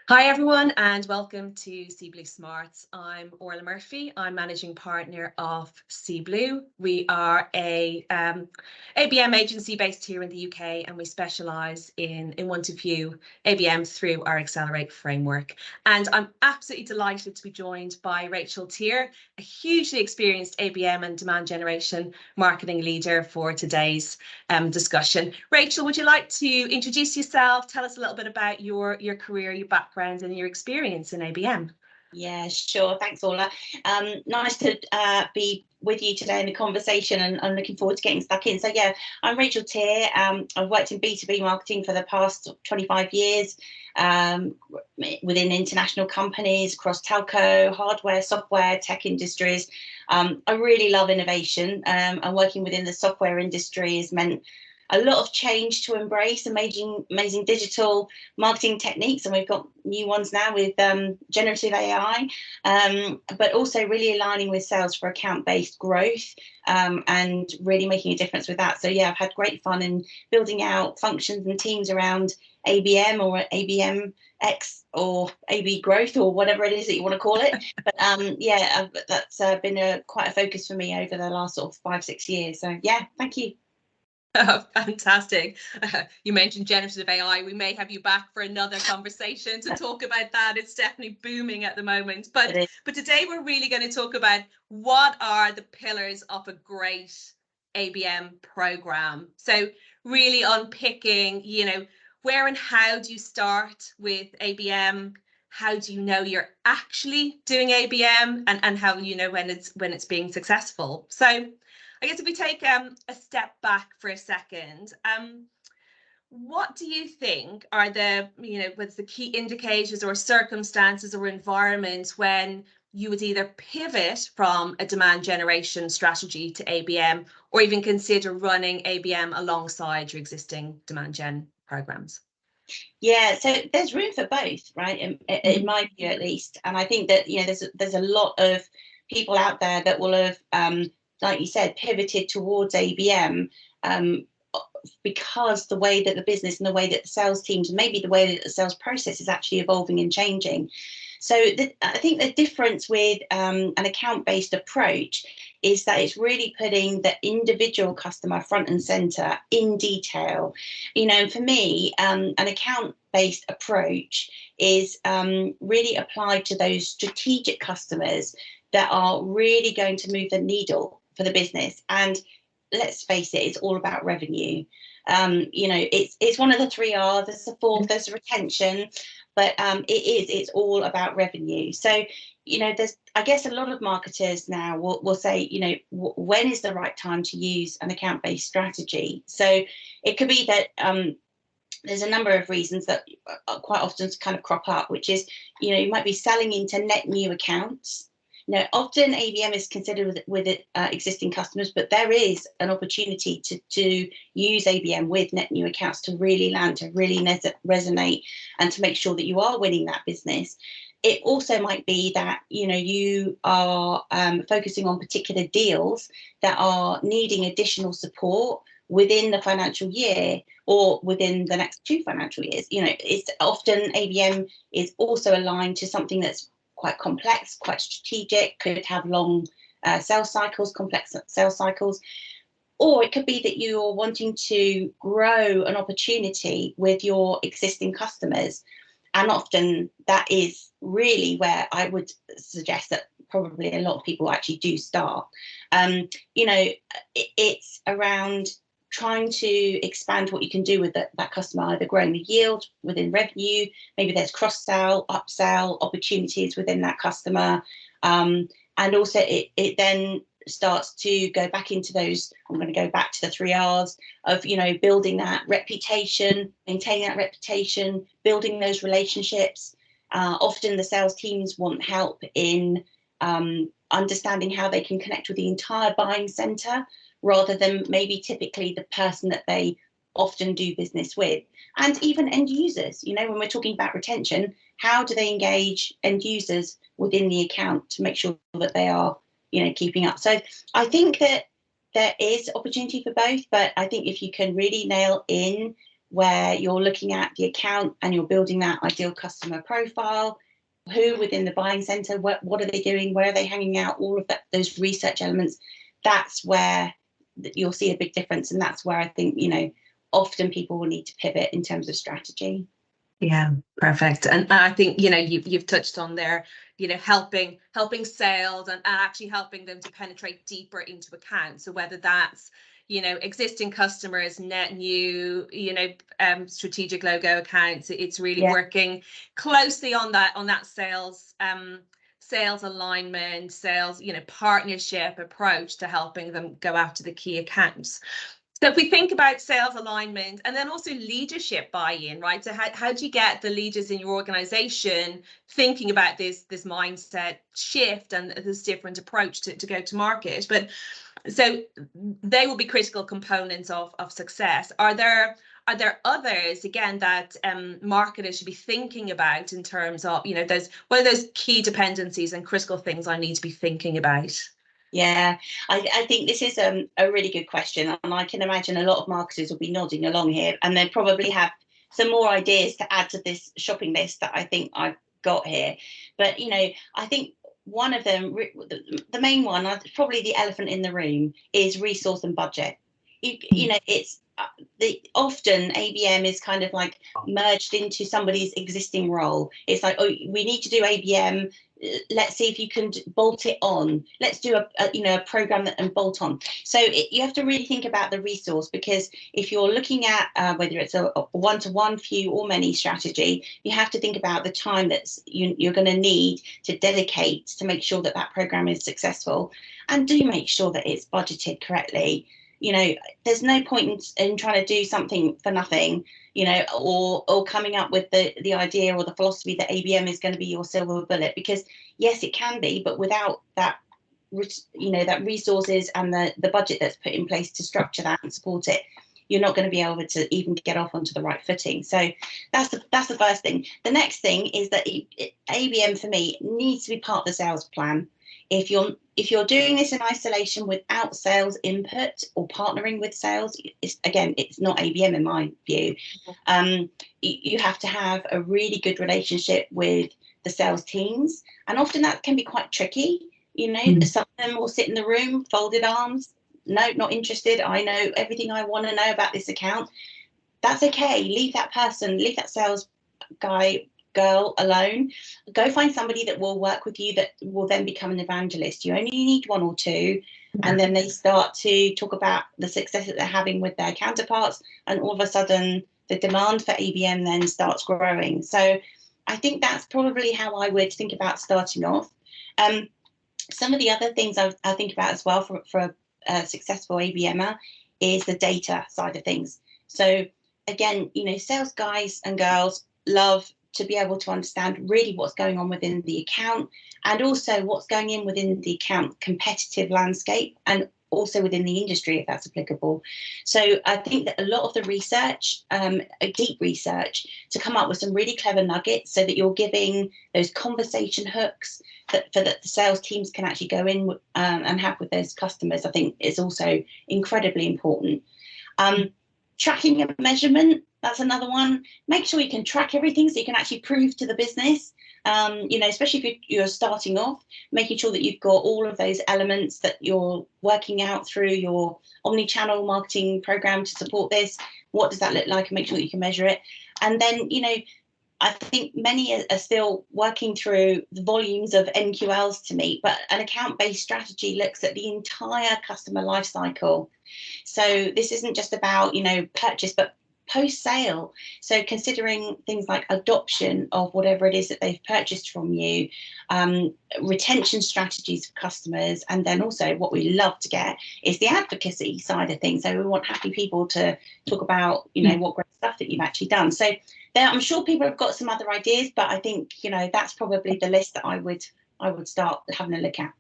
Hi everyone and welcome to Seeblue Smarts. I'm Orla Murphy. I'm managing partner of Seeblue. We are a ABM agency based here in the UK, and we specialise in one-to-few ABM through our Accelerate framework. And I'm absolutely delighted to be joined by Rachel Teare, a hugely experienced ABM and Demand Generation marketing leader for today's discussion. Rachel, would you like to introduce yourself? Tell us a little bit about your career, your background and your experience in ABM. Yeah, sure. Thanks, Orla. Nice to be with you today in the conversation, and I'm looking forward to getting stuck in. So yeah, I'm Rachel Teare. I've worked in B2B marketing for the past 25 years within international companies across telco, hardware, software, tech industries. I really love innovation, and working within the software industry has meant a lot of change to embrace, amazing digital marketing techniques, and we've got new ones now with generative AI, but also really aligning with sales for account-based growth, and really making a difference with that. So yeah, I've had great fun in building out functions and teams around ABM or ABMX or AB growth or whatever it is that you want to call it. But yeah, that's been quite a focus for me over the last sort of 5-6 years. So yeah, thank you. Oh, fantastic. You mentioned generative AI. We may have you back for another conversation to talk about that. It's definitely booming at the moment. But today we're really going to talk about what are the pillars of a great ABM program. So really unpicking, where and how do you start with ABM? How do you know you're actually doing ABM, and how you know when it's being successful? So I guess if we take a step back for a second, what do you think are what's the key indicators or circumstances or environments when you would either pivot from a demand generation strategy to ABM, or even consider running ABM alongside your existing demand gen programs? Yeah, so there's room for both, right? In my view, at least. And I think that there's a lot of people out there that will have like you said, pivoted towards ABM because the way that the business and the way that the sales teams, and maybe the way that the sales process is actually evolving and changing. So I think the difference with an account-based approach is that it's really putting the individual customer front and center in detail. For me, an account-based approach is really applied to those strategic customers that are really going to move the needle for the business. And let's face it, it's all about revenue. It's one of the 3 R's. There's the fourth, there's retention, but it's all about revenue. So there's, I guess, a lot of marketers now will say, when is the right time to use an account-based strategy? So it could be that there's a number of reasons that quite often kind of crop up, which is you might be selling into net new accounts. Often ABM is considered with existing customers, but there is an opportunity to use ABM with net new accounts to really land, to really resonate, and to make sure that you are winning that business. It also might be that you are focusing on particular deals that are needing additional support within the financial year or within the next 2 financial years. It's often ABM is also aligned to something that's quite complex, quite strategic, could have long sales cycles, complex sales cycles. Or it could be that you're wanting to grow an opportunity with your existing customers. And often that is really where I would suggest that probably a lot of people actually do start. It's around trying to expand what you can do with that customer, either growing the yield within revenue, maybe there's cross-sell, upsell opportunities within that customer. And also it then starts to go back into those, I'm going to go back to the 3 R's of, building that reputation, maintaining that reputation, building those relationships. Often the sales teams want help in understanding how they can connect with the entire buying center, rather than maybe typically the person that they often do business with. And even end users, when we're talking about retention, how do they engage end users within the account to make sure that they are, keeping up? So I think that there is opportunity for both, but I think if you can really nail in where you're looking at the account and you're building that ideal customer profile. Who within the buying center, what are they doing, where are they hanging out, all of that, those research elements. That's where you'll see a big difference, and that's where I think, you know, often people will need to pivot in terms of strategy. Yeah, perfect. And I think, you know, you've touched on there, you know, helping sales and actually helping them to penetrate deeper into accounts. So whether that's, you know, existing customers, net new, you know, strategic logo accounts, it's really working closely on that sales alignment, sales, you know, partnership approach to helping them go after the key accounts. So if we think about sales alignment and then also leadership buy-in, right? So how do you get the leaders in your organization thinking about this mindset shift and this different approach to go to market? But so they will be critical components of success. Are there others, again, that marketers should be thinking about in terms of, you know, what are those key dependencies and critical things I need to be thinking about? Yeah, I think this is a really good question, and I can imagine a lot of marketers will be nodding along here, and they probably have some more ideas to add to this shopping list that I think I've got here. But, you know, I think one of them, the main one, probably the elephant in the room, is resource and budget. You know, it's often ABM is kind of like merged into somebody's existing role. It's like, oh, we need to do ABM. Let's see if you can bolt it on. Let's do a program and bolt on. So you have to really think about the resource, because if you're looking at whether it's a one-to-one, few or many strategy, you have to think about the time that's you're going to need to dedicate to make sure that program is successful, and do make sure that it's budgeted correctly. You know, there's no point in trying to do something for nothing, you know, or coming up with the idea or the philosophy that ABM is going to be your silver bullet, because yes, it can be, but without that, you know, that resources and the budget that's put in place to structure that and support it, you're not going to be able to even get off onto the right footing. So that's the first thing. The next thing is that ABM for me needs to be part of the sales plan. If you're doing this in isolation without sales input or partnering with sales, it's not ABM in my view. You have to have a really good relationship with the sales teams, and often that can be quite tricky. You know, some of them will sit in the room, folded arms. No, not interested. I know everything I want to know about this account. That's okay. Leave that person, leave that sales guy, girl alone. Go find somebody that will work with you, that will then become an evangelist. You only need one or two, and then they start to talk about the success that they're having with their counterparts, and all of a sudden the demand for ABM then starts growing. So I think that's probably how I would think about starting off. Some of the other things I think about as well for a successful ABMer is the data side of things. So again, you know, sales guys and girls love to be able to understand really what's going on within the account, and also what's going in within the account competitive landscape, and also within the industry, if that's applicable. So I think that a lot of the research, a deep research, to come up with some really clever nuggets so that you're giving those conversation hooks that the sales teams can actually go in and have with those customers, I think is also incredibly important. Tracking and measurement, that's another one. Make sure you can track everything so you can actually prove to the business, you know, especially if you're starting off, making sure that you've got all of those elements that you're working out through your omni-channel marketing program to support this. What does that look like? And make sure that you can measure it. And then, you know, I think many are still working through the volumes of MQLs to meet, but an account-based strategy looks at the entire customer life cycle. So this isn't just about, you know, purchase, but post-sale. So considering things like adoption of whatever it is that they've purchased from you, retention strategies for customers, and then also what we love to get is the advocacy side of things. So we want happy people to talk about, you know, what great stuff that you've actually done. So there, I'm sure people have got some other ideas, but I think, you know, that's probably the list that I would start having a look at.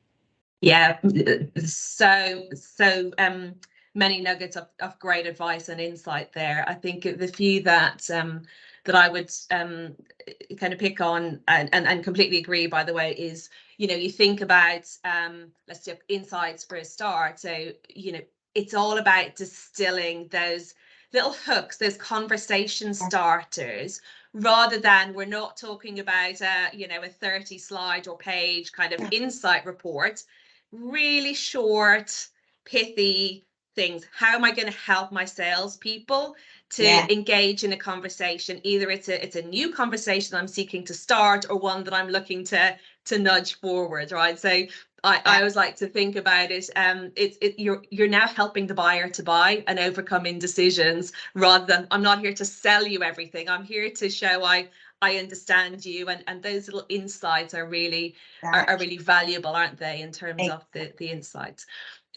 Yeah, so many nuggets of great advice and insight there. I think the few that I would kind of pick on and completely agree, by the way, is, you know, you think about let's do insights for a start. So, you know, it's all about distilling those little hooks, those conversation starters, rather than, we're not talking about a 30 slide or page kind of insight report. Really short, pithy things. How am I going to help my salespeople to engage in a conversation? Either it's a new conversation I'm seeking to start, or one that I'm looking to nudge forward, right? So I always like to think about it. You're now helping the buyer to buy and overcome indecisions, rather than, I'm not here to sell you everything. I'm here to show I understand you, and those little insights are really are really valuable, aren't they, in terms of the insights.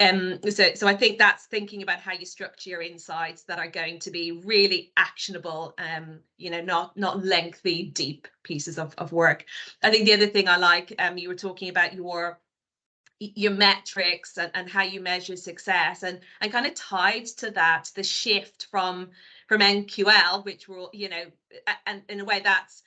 So I think that's thinking about how you structure your insights that are going to be really actionable, not lengthy, deep pieces of work. I think the other thing I like, you were talking about your metrics and how you measure success, and kind of tied to that, the shift from NQL, which will, and in a way that's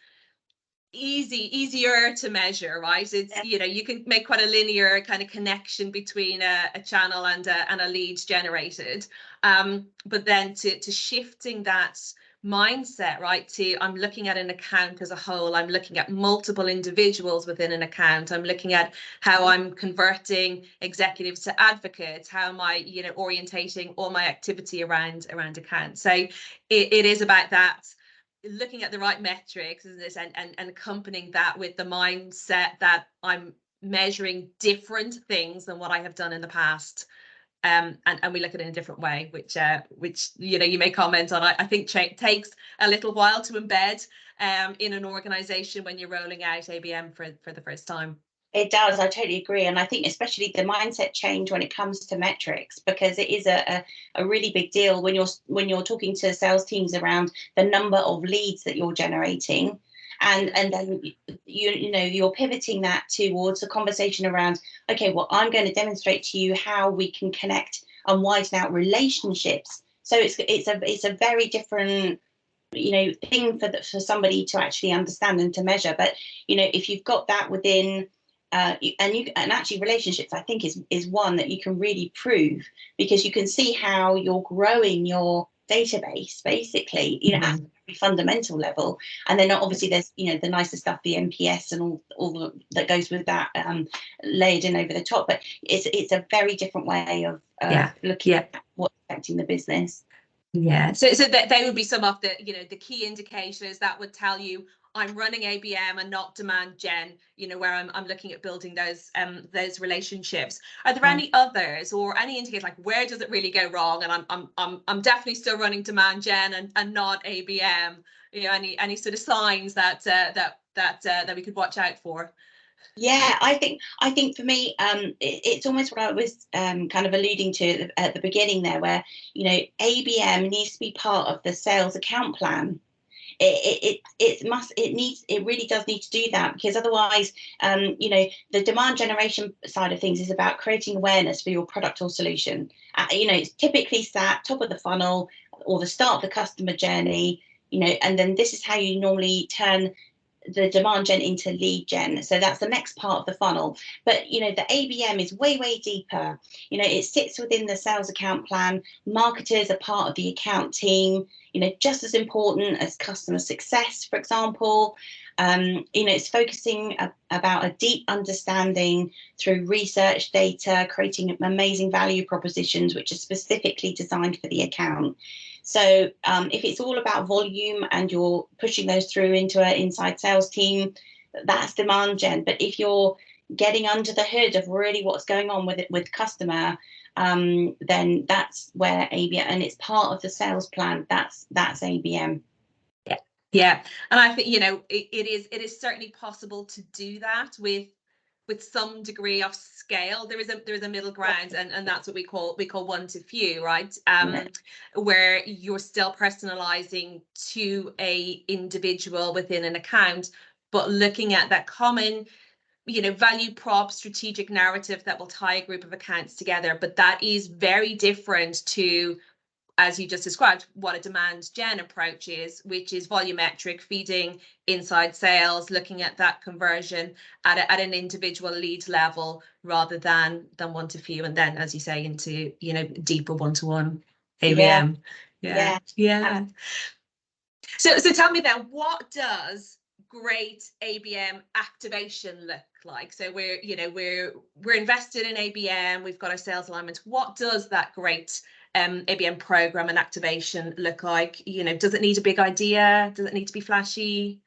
easier to measure, right? It's you can make quite a linear kind of connection between a channel and a lead generated, but then to shifting that mindset, right, to, I'm looking at an account as a whole, I'm looking at multiple individuals within an account, I'm looking at how I'm converting executives to advocates, how am I orientating all my activity around accounts. So it is about that, looking at the right metrics, isn't it, and accompanying that with the mindset that I'm measuring different things than what I have done in the past. And we look at it in a different way, which you may comment on. I think takes a little while to embed in an organization when you're rolling out ABM for the first time. It does. I totally agree. And I think especially the mindset change when it comes to metrics, because it is a really big deal when you're talking to sales teams around the number of leads that you're generating. And then you're pivoting that towards a conversation around, okay, well, I'm going to demonstrate to you how we can connect and widen out relationships. So it's a very different thing for somebody to actually understand and to measure. But if you've got that within and actually relationships, I think is one that you can really prove, because you can see how you're growing your database, basically, at a fundamental level. And then obviously there's the nicer stuff, the NPS and all that goes with that, layered in over the top. But it's a very different way of looking at what's affecting the business. Yeah, so that they would be some of the the key indicators that would tell you I'm running ABM and not demand gen, where I'm looking at building those relationships. Are there any others, or any indicators, like where does it really go wrong, and I'm definitely still running demand gen and not ABM? Any sort of signs that we could watch out for? Yeah, I think for me, it's almost what I was kind of alluding to at the beginning there, where ABM needs to be part of the sales account plan. It really does need to do that, because otherwise, the demand generation side of things is about creating awareness for your product or solution. It's typically sat top of the funnel or the start of the customer journey, and then this is how you normally turn the demand gen into lead gen. So that's the next part of the funnel. But the ABM is way deeper. It sits within the sales account plan. Marketers are part of the account team, just as important as customer success, for example. It's focusing about a deep understanding through research data, creating amazing value propositions which are specifically designed for the account. So if it's all about volume and you're pushing those through into an inside sales team, that's demand gen. But if you're getting under the hood of really what's going on with customer, then that's where ABM, and it's part of the sales plan. That's ABM. Yeah, and I think it is certainly possible to do that with some degree of scale. There is a middle ground, and that's what we call one to few, right? Where you're still personalizing to a individual within an account, but looking at that common value prop, strategic narrative that will tie a group of accounts together. But that is very different to, as you just described, what a demand gen approach is, which is volumetric, feeding inside sales, looking at that conversion at an individual lead level rather than one to few, and then, as you say, into deeper one-to-one ABM. Yeah. So tell me then, what does great ABM activation look like? So we're invested in ABM, we've got our sales alignment. What does that great ABM program and activation look like? Does it need a big idea? Does it need to be flashy?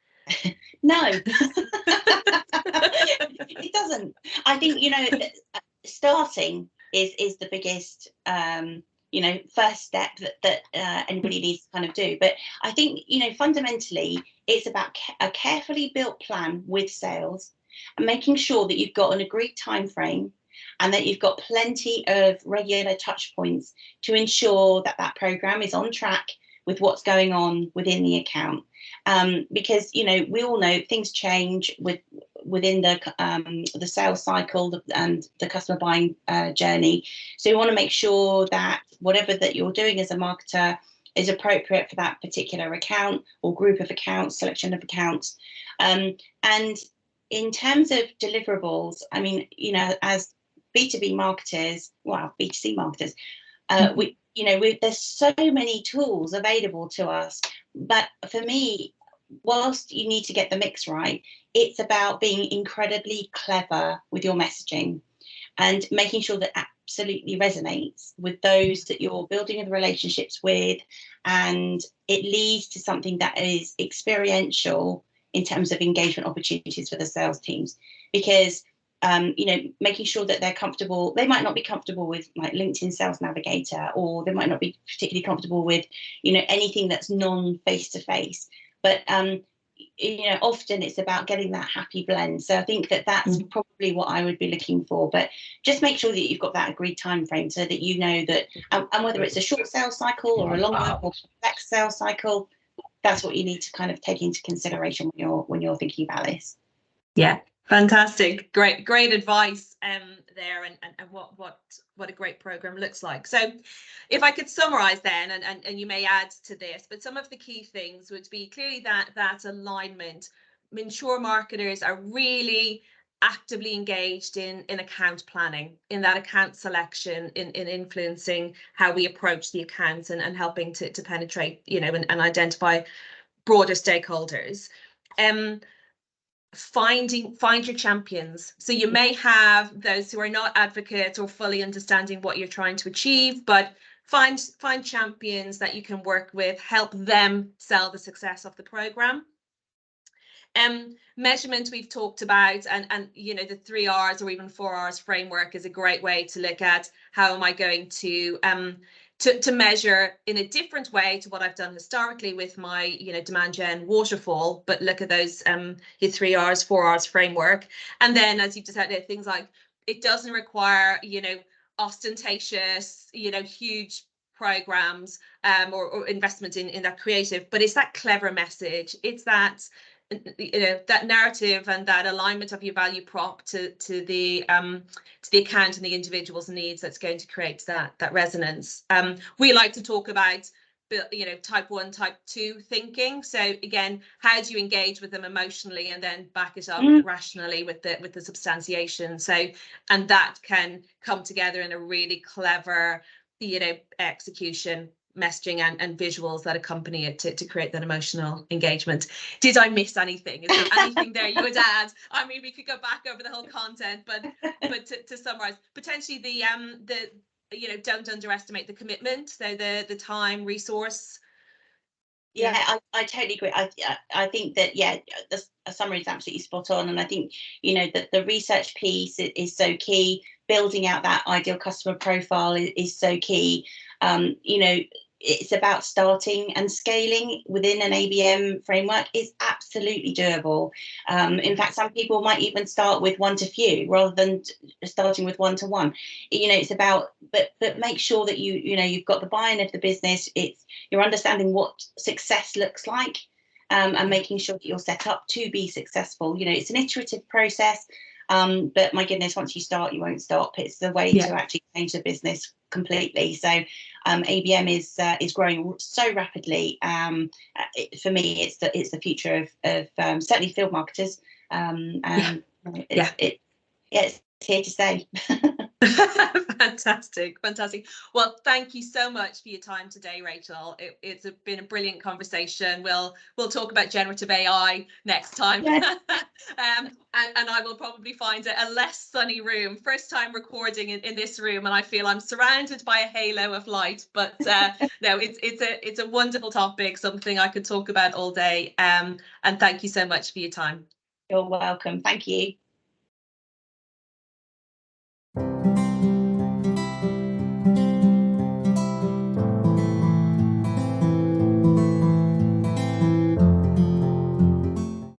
No, it doesn't. I think, starting is the biggest first step that anybody needs to kind of do. But I think, fundamentally, it's about a carefully built plan with sales and making sure that you've got an agreed time frame and that you've got plenty of regular touch points to ensure that that program is on track with what's going on within the account. Because we all know things change within the sales cycle and the customer buying journey. So you want to make sure that whatever that you're doing as a marketer is appropriate for that particular account or group of accounts, selection of accounts. And in terms of deliverables, I mean, as B2B marketers, well, B2C marketers, there's so many tools available to us. But for me, whilst you need to get the mix right, it's about being incredibly clever with your messaging and making sure that absolutely resonates with those that you're building the relationships with, and it leads to something that is experiential in terms of engagement opportunities for the sales teams. Because making sure that they're comfortable. They might not be comfortable with like LinkedIn Sales Navigator, or they might not be particularly comfortable with, anything that's non-face-to-face. But, often it's about getting that happy blend. So I think that's probably what I would be looking for. But just make sure that you've got that agreed time frame so that you know that, and whether it's a short sales cycle or a longer or complex sales cycle, that's what you need to kind of take into consideration when you're thinking about this. Yeah. Fantastic. Great advice there, and what a great program looks like. So if I could summarize then, and you may add to this, but some of the key things would be clearly that alignment. Ensure marketers are really actively engaged in account planning, in that account selection, in influencing how we approach the accounts and helping to penetrate, and identify broader stakeholders. Find your champions. So you may have those who are not advocates or fully understanding what you're trying to achieve, but find champions that you can work with, help them sell the success of the program. Measurement we've talked about, and the 3 R's or even 4 R's framework is a great way to look at how am I going to measure in a different way to what I've done historically with my demand gen waterfall, but look at those your 3 R's, 4 R's framework. And then, as you've just said, things like it doesn't require ostentatious huge programs or investment in that creative, but it's that clever message. It's that that narrative and that alignment of your value prop to the account and the individual's needs that's going to create that resonance. We like to talk about type 1, type 2 thinking. So again, how do you engage with them emotionally and then back it up rationally with the substantiation? So, and that can come together in a really clever execution, messaging and visuals that accompany it to create that emotional engagement. Did I miss anything? Is there anything there you would add? I mean, we could go back over the whole content, but to summarize, potentially the don't underestimate the commitment. So the time, resource. Yeah, I totally agree. I think that, the summary is absolutely spot on. And I think, that the research piece is so key. Building out that ideal customer profile is so key. It's about starting and scaling within an ABM framework is absolutely doable. In fact, some people might even start with 1 to few rather than starting with 1 to 1. It's about, but make sure that you've got the buy-in of the business. You're understanding what success looks like, and making sure that you're set up to be successful. It's an iterative process. But my goodness, once you start, you won't stop. It's the way to actually change the business completely. So ABM is growing so rapidly. For me, it's the future of certainly field marketers. It's here to stay. Fantastic, fantastic. Well, thank you so much for your time today, Rachel. It's been a brilliant conversation. We'll talk about generative AI next time. Yes. And I will probably find a less sunny room. First time recording in this room, and I feel I'm surrounded by a halo of light. But no, it's a wonderful topic, something I could talk about all day. And thank you so much for your time. You're welcome. Thank you.